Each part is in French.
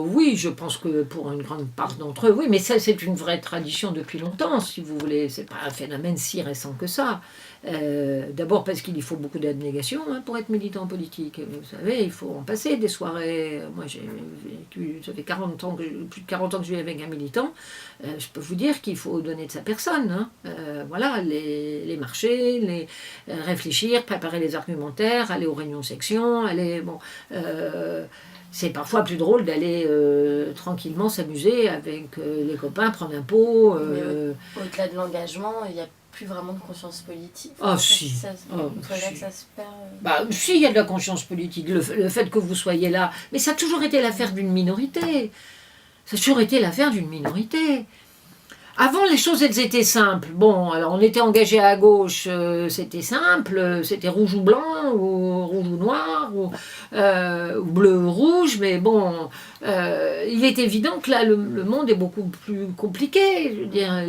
oui, je pense que pour une grande part d'entre eux, oui, mais ça c'est une vraie tradition depuis longtemps, si vous voulez, c'est pas un phénomène si récent que ça. D'abord parce qu'il y faut beaucoup d'abnégation pour être militant politique. Vous savez, il faut en passer des soirées. Moi, j'ai vécu, ça fait 40 ans plus de 40 ans que je vis avec un militant. Je peux vous dire qu'il faut donner de sa personne. Voilà, les marchés, réfléchir, préparer les argumentaires, aller aux réunions de section, aller... Bon, c'est parfois plus drôle d'aller tranquillement s'amuser avec les copains, prendre un pot. Au-delà de l'engagement, il n'y a plus vraiment de conscience politique. Ah si. C'est là que ça se perd. Bah si, il y a de la conscience politique. Le fait que vous soyez là, mais ça a toujours été l'affaire d'une minorité. Ça a toujours été l'affaire d'une minorité. Avant, les choses, elles étaient simples. Bon, alors on était engagé à gauche, c'était simple, c'était rouge ou blanc, ou rouge ou noir, ou bleu ou rouge, mais bon, il est évident que là, le monde est beaucoup plus compliqué. Je veux dire,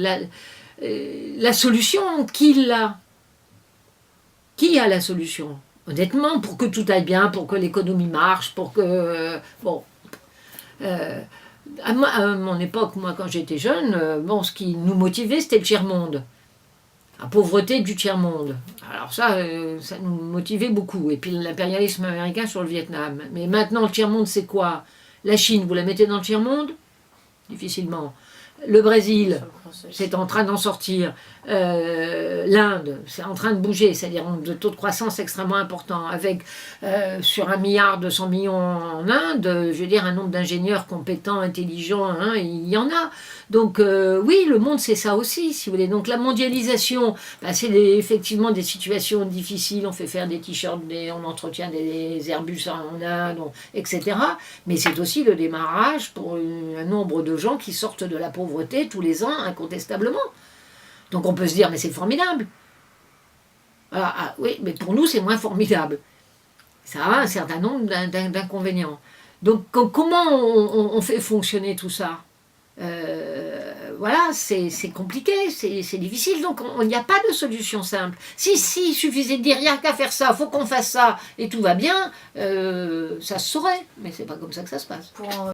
la solution, qui l'a? Qui a la solution? Honnêtement, pour que tout aille bien, pour que l'économie marche, pour que... bon... à mon époque, moi, quand j'étais jeune, bon, ce qui nous motivait, c'était le tiers-monde. La pauvreté du tiers-monde. Alors ça nous motivait beaucoup. Et puis l'impérialisme américain sur le Vietnam. Mais maintenant, le tiers-monde, c'est quoi? La Chine, vous la mettez dans le tiers-monde? Difficilement. Le Brésil, c'est en train d'en sortir. L'Inde, c'est en train de bouger, c'est-à-dire de taux de croissance extrêmement important, avec sur 1,2 milliard en Inde, je veux dire un nombre d'ingénieurs compétents, intelligents, il y en a. Donc oui, le monde c'est ça aussi, si vous voulez. Donc la mondialisation, c'est effectivement des situations difficiles, on fait faire des t-shirts, on entretient des Airbus en Inde, etc. Mais c'est aussi le démarrage pour un nombre de gens qui sortent de la pauvreté tous les ans, incontestablement. Donc on peut se dire, mais c'est formidable. Oui, mais pour nous, c'est moins formidable. Ça a un certain nombre d'inconvénients. Donc comment on fait fonctionner tout ça? Voilà, c'est compliqué, c'est difficile, donc il n'y a pas de solution simple. Si, il suffisait de dire, rien qu'à faire ça, faut qu'on fasse ça, et tout va bien, ça se saurait, mais c'est pas comme ça que ça se passe.